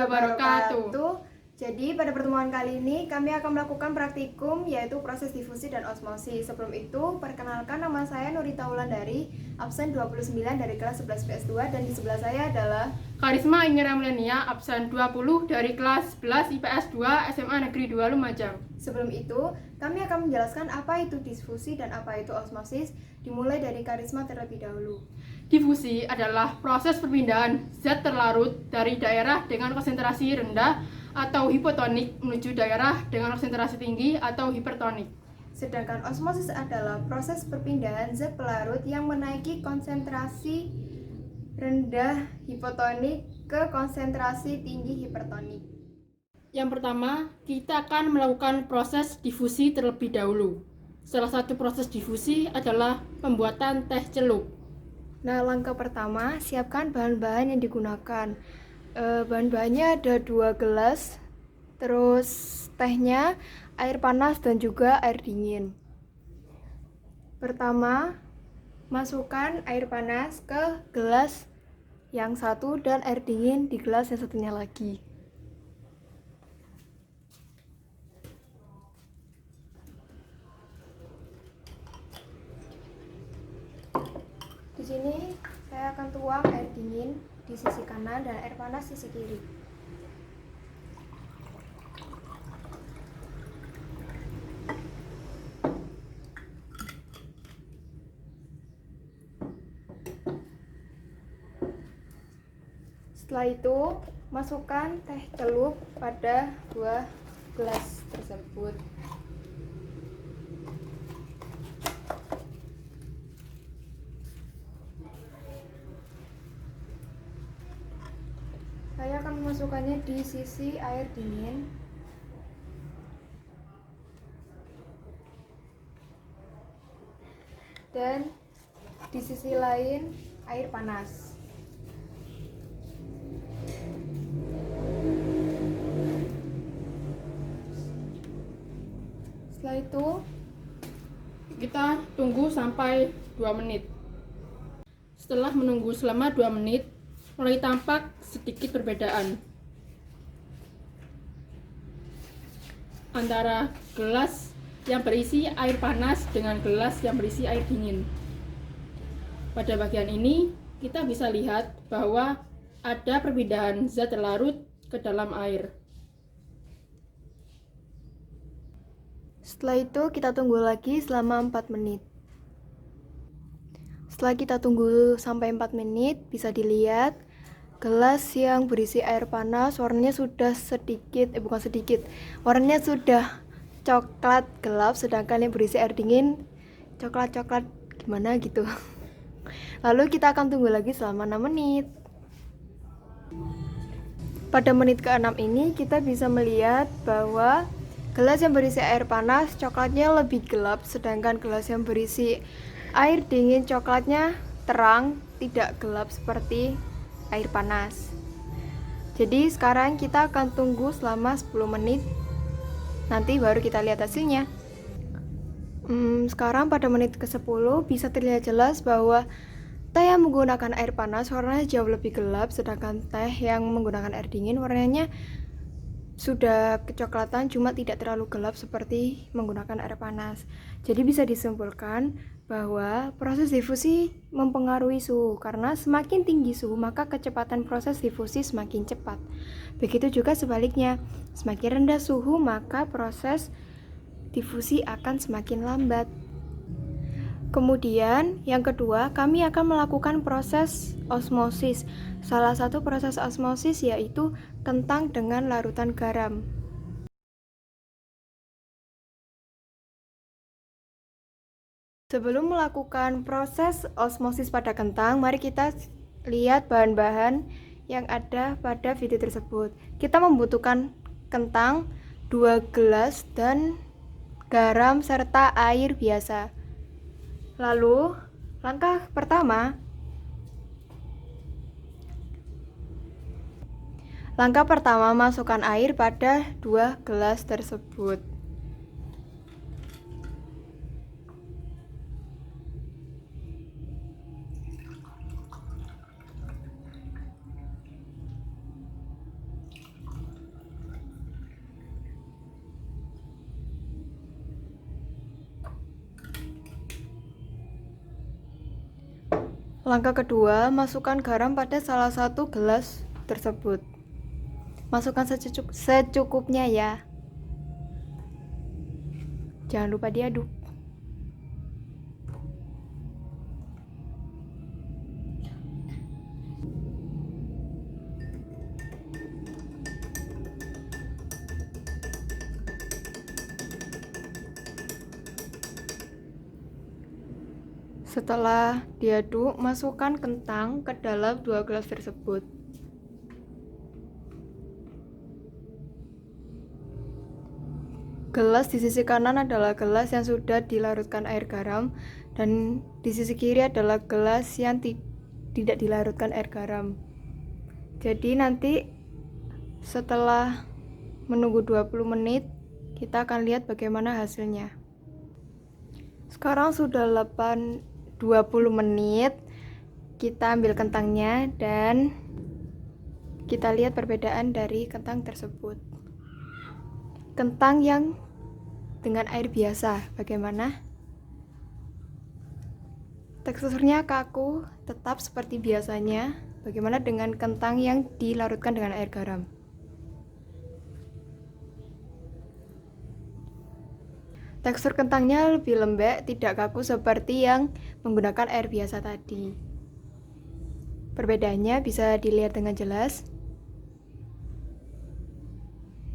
wabarakatuh. Jadi pada pertemuan kali ini kami akan melakukan praktikum yaitu proses difusi dan osmosis. Sebelum itu, perkenalkan nama saya Nurita Wulandari, absen 29 dari kelas 11 PS2 dan di sebelah saya adalah Karisma Ingira Milenia, absen 20 dari kelas 11 IPS 2 SMA Negeri 2 Lumajang. Sebelum itu, kami akan menjelaskan apa itu difusi dan apa itu osmosis, dimulai dari Karisma terlebih dahulu. Difusi adalah proses perpindahan zat terlarut dari daerah dengan konsentrasi rendah atau hipotonik menuju daerah dengan konsentrasi tinggi atau hipertonik. Sedangkan osmosis adalah proses perpindahan zat pelarut yang menaiki konsentrasi rendah hipotonik ke konsentrasi tinggi hipertonik. Yang pertama, kita akan melakukan proses difusi terlebih dahulu. Salah satu proses difusi adalah pembuatan teh celup. Nah, langkah pertama, siapkan bahan-bahan yang digunakan. Bahan-bahannya ada 2 gelas, terus tehnya, air panas dan juga air dingin. Pertama, masukkan air panas ke gelas yang satu dan air dingin di gelas yang satunya lagi. Di sini saya akan tuang air dingin di sisi kanan dan air panas sisi kiri. Setelah itu, masukkan teh celup pada 2 gelas tersebut. Saya akan memasukkannya di sisi air dingin. Dan di sisi lain air panas. Setelah itu Kita tunggu sampai 2 menit. Setelah menunggu selama 2 menit, mulai tampak sedikit perbedaan antara gelas yang berisi air panas dengan gelas yang berisi air dingin. Pada bagian ini, kita bisa lihat bahwa ada perpindahan zat terlarut ke dalam air. Setelah itu kita tunggu lagi selama 4 menit. Setelah kita tunggu sampai 4 menit, bisa dilihat gelas yang berisi air panas warnanya sudah warnanya sudah coklat gelap, sedangkan yang berisi air dingin coklat-coklat gimana gitu. Lalu kita akan tunggu lagi selama 6 menit. Pada menit ke-6 ini kita bisa melihat bahwa gelas yang berisi air panas coklatnya lebih gelap, sedangkan gelas yang berisi air dingin coklatnya terang, tidak gelap seperti air panas. Jadi sekarang kita akan tunggu selama 10 menit, nanti baru kita lihat hasilnya. Sekarang pada menit ke-10 bisa terlihat jelas bahwa teh yang menggunakan air panas warnanya jauh lebih gelap, sedangkan teh yang menggunakan air dingin warnanya sudah kecoklatan, cuma tidak terlalu gelap seperti menggunakan air panas. Jadi bisa disimpulkan bahwa proses difusi mempengaruhi suhu, karena semakin tinggi suhu maka kecepatan proses difusi semakin cepat. Begitu juga sebaliknya, semakin rendah suhu maka proses difusi akan semakin lambat. Kemudian yang kedua, kami akan melakukan proses osmosis. Salah satu proses osmosis yaitu kentang dengan larutan garam. Sebelum melakukan proses osmosis pada kentang, mari kita lihat bahan-bahan yang ada pada video tersebut. Kita membutuhkan kentang 2 gelas dan garam serta air biasa. Lalu, langkah pertama, masukkan air pada 2 gelas tersebut. Langkah kedua, masukkan garam pada salah satu gelas tersebut. Masukkan secukupnya ya. Jangan lupa diaduk. Setelah diaduk, masukkan kentang ke dalam 2 gelas tersebut. Gelas di sisi kanan adalah gelas yang sudah dilarutkan air garam, dan di sisi kiri adalah gelas yang tidak dilarutkan air garam. Jadi nanti setelah menunggu 20 menit, kita akan lihat bagaimana hasilnya. Sekarang sudah 20 menit, kita ambil kentangnya dan kita lihat perbedaan dari kentang tersebut. Kentang yang dengan air biasa bagaimana? Teksturnya kaku, tetap seperti biasanya. Bagaimana dengan kentang yang dilarutkan dengan air garam? Tekstur kentangnya lebih lembek, tidak kaku seperti yang menggunakan air biasa tadi. Perbedaannya bisa dilihat dengan jelas.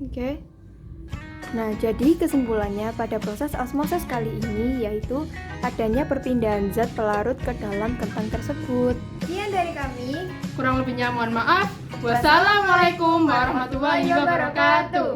Oke. Nah, jadi kesimpulannya pada proses osmosis kali ini yaitu adanya perpindahan zat pelarut ke dalam kentang tersebut. Sekian dari kami. Kurang lebihnya mohon maaf. Wassalamualaikum warahmatullahi wabarakatuh.